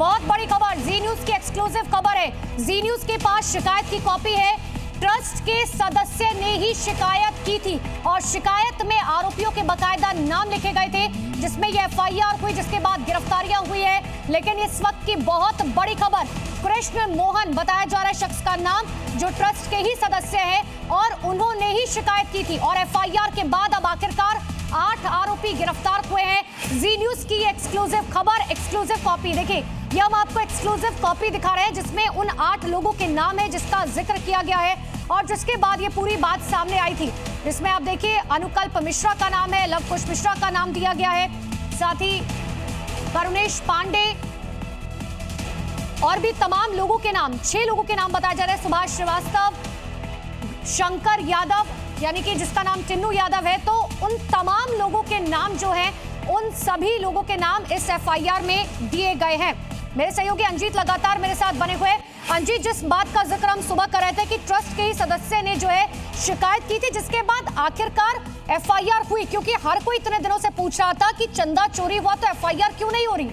बहुत बड़ी खबर, जी न्यूज की एक्सक्लूसिव खबर है। जी न्यूज के पास शिकायत की कॉपी है। ट्रस्ट के सदस्य ने ही शिकायत की थी और शिकायत में आरोपियों के बकायदा नाम लिखे गए थे, जिसमें यह एफआईआर हुई, जिसके बाद गिरफ्तारियां हुई है। लेकिन इस वक्त की बहुत बड़ी खबर, कृष्ण मोहन बताया जा रहा है शख्स का नाम, जो ट्रस्ट के ही सदस्य है और उन्होंने ही शिकायत की थी। और एफआईआर के बाद अब आखिरकार 8 आरोपी गिरफ्तार हुए हैं। जी न्यूज की एक्सक्लूसिव खबर, एक्सक्लूसिव कॉपी देखिए, ये हम आपको एक्सक्लूसिव कॉपी दिखा रहे हैं जिसमें उन 8 लोगों के नाम है जिसका जिक्र किया गया है और जिसके बाद ये पूरी बात सामने आई थी। जिसमें आप देखिए अनुकल्प मिश्रा का नाम है, लवकुश मिश्रा का नाम दिया गया है, साथ ही करुणेश पांडे और भी तमाम लोगों के नाम, 6 लोगों के नाम बताया जा रहे हैं। सुभाष श्रीवास्तव, शंकर यादव यानी कि जिसका नाम टिन्नू यादव है, तो उन तमाम लोगों के नाम जो हैं, उन सभी लोगों के नाम इस एफआईआर में दिए गए हैं। मेरे सहयोगी अंजीत लगातार मेरे साथ बने हुए। अंजीत, जिस बात का जिक्र हम सुबह कर रहे थे कि ट्रस्ट के ही सदस्य ने जो है शिकायत की थी, जिसके बाद आखिरकार एफआईआर हुई, क्योंकि हर कोई इतने दिनों से पूछ रहा था कि चंदा चोरी हुआ तो एफआईआर क्यों नहीं हो रही।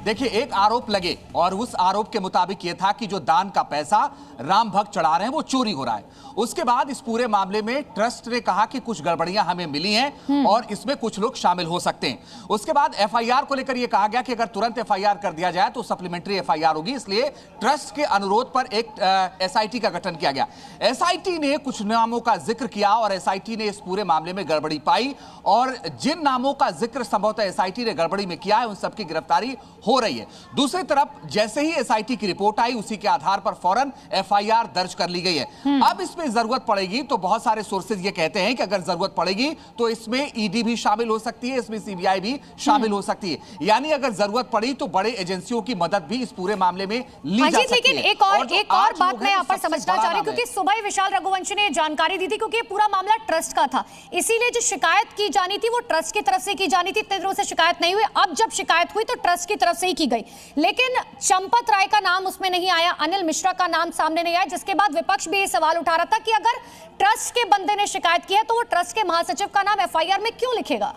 देखिए, एक आरोप लगे और उस आरोप के मुताबिक यह था कि जो दान का पैसा राम भक्त चढ़ा रहे हैं वो चोरी हो रहा है। उसके बाद इस पूरे मामले में ट्रस्ट ने कहा कि कुछ गड़बड़ियां हमें मिली हैं और इसमें कुछ लोग शामिल हो सकते हैं। उसके बाद एफआईआर को लेकर यह कहा गया कि अगर तुरंत एफआईआर कर दिया जाए तो सप्लीमेंट्री एफआईआर होगी, इसलिए ट्रस्ट के अनुरोध पर एक एसआईटी का गठन किया गया। एसआईटी ने कुछ नामों का जिक्र किया और एसआईटी ने इस पूरे मामले में गड़बड़ी पाई और जिन नामों का जिक्र संभवतः एसआईटी ने गड़बड़ी में किया है उन सबकी गिरफ्तारी हो रही है। दूसरी तरफ जैसे ही एसआईटी की रिपोर्ट आई उसी के आधार पर फौरन एफआईआर दर्ज कर ली गई है। अब इसमें जरूरत पड़ेगी तो बहुत सारे सोर्सेज ये कहते हैं कि अगर जरूरत पड़ेगी तो इसमें ईडी भी शामिल हो सकती है, इसमें सीबीआई भी शामिल हो सकती है, यानी अगर जरूरत पड़ी तो बड़े एजेंसियों की मदद भी इस पूरे मामले में ली जा सकती है। लेकिन एक और बात मैं यहाँ पर समझना चाह रही हूँ, क्योंकि सुबह ही विशाल रघुवंशी ने जानकारी दी थी, क्योंकि ये पूरा मामला ट्रस्ट का था, इसीलिए जो शिकायत की जानी थी वो ट्रस्ट की तरफ से की जानी थी। इतने दिनों से शिकायत नहीं हुई, अब जब शिकायत हुई तो ट्रस्ट की तरफ से ही की गई, लेकिन चंपत राय का नाम उसमें नहीं आया, अनिल मिश्रा का नाम सामने नहीं आया, जिसके बाद विपक्ष भी ये सवाल उठा रहा था कि अगर ट्रस्ट के बंदे ने शिकायत की है तो वो ट्रस्ट के महासचिव का नाम एफआईआर में क्यों लिखेगा।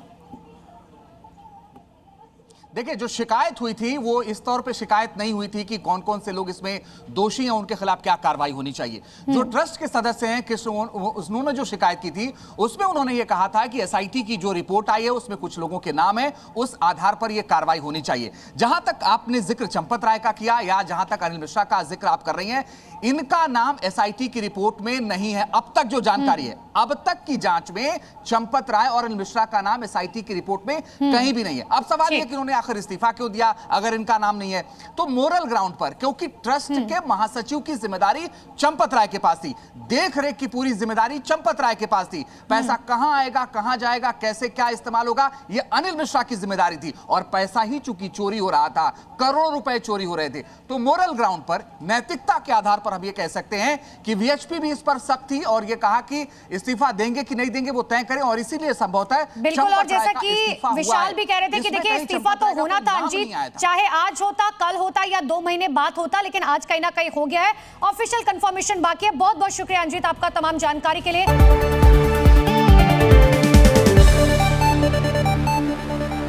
देखिए, जो शिकायत हुई थी वो इस तौर पे शिकायत नहीं हुई थी कि कौन कौन से लोग इसमें दोषी हैं, उनके खिलाफ क्या कार्रवाई होनी चाहिए। जो ट्रस्ट के सदस्य हैं उन्होंने जो शिकायत की थी उसमें उन्होंने ये कहा था कि एसआईटी की जो रिपोर्ट आई है उसमें कुछ लोगों के नाम है, उस आधार पर यह कार्रवाई होनी चाहिए। जहां तक आपने जिक्र चंपत राय का किया या जहां तक अनिल मिश्रा का जिक्र आप कर रही हैं, इनका नाम एसआईटी की रिपोर्ट में नहीं है। अब तक जो जानकारी है, अब तक की जांच में चंपत राय और अनिल मिश्रा का नाम एसआईटी की रिपोर्ट में कहीं भी नहीं है। अब सवाल यह कि उन्होंने आखिर इस्तीफा क्यों दिया अगर इनका नाम नहीं है, तो मोरल ग्राउंड पर, क्योंकि ट्रस्ट के महासचिव की जिम्मेदारी चंपत राय के पास थी, देख रेख की पूरी जिम्मेदारी चंपत राय के पास थी। पैसा कहां आएगा, कहां जाएगा, कैसे क्या इस्तेमाल होगा, यह अनिल मिश्रा की जिम्मेदारी थी। और पैसा ही चूंकि चोरी हो रहा था, करोड़ों रुपए चोरी हो रहे थे, तो मोरल ग्राउंड पर, नैतिकता के आधार पर हम ये कह सकते हैं कि वीएचपी भी इस पर सख्त थी और ये कहा कि इस्तीफा देंगे कि नहीं देंगे वो तय करें, और इसीलिए संभवतः बिल्कुल। और जैसा कि विशाल भी कह रहे थे कि देखिए इस्तीफा तो होना था अंजीत, चाहे आज होता, कल होता या 2 महीने बाद होता, लेकिन आज कहीं ना कहीं हो गया है। ऑफिशियल कंफर्मेशन बाकी है। बहुत बहुत शुक्रिया अंजीत आपका तमाम जानकारी के लिए।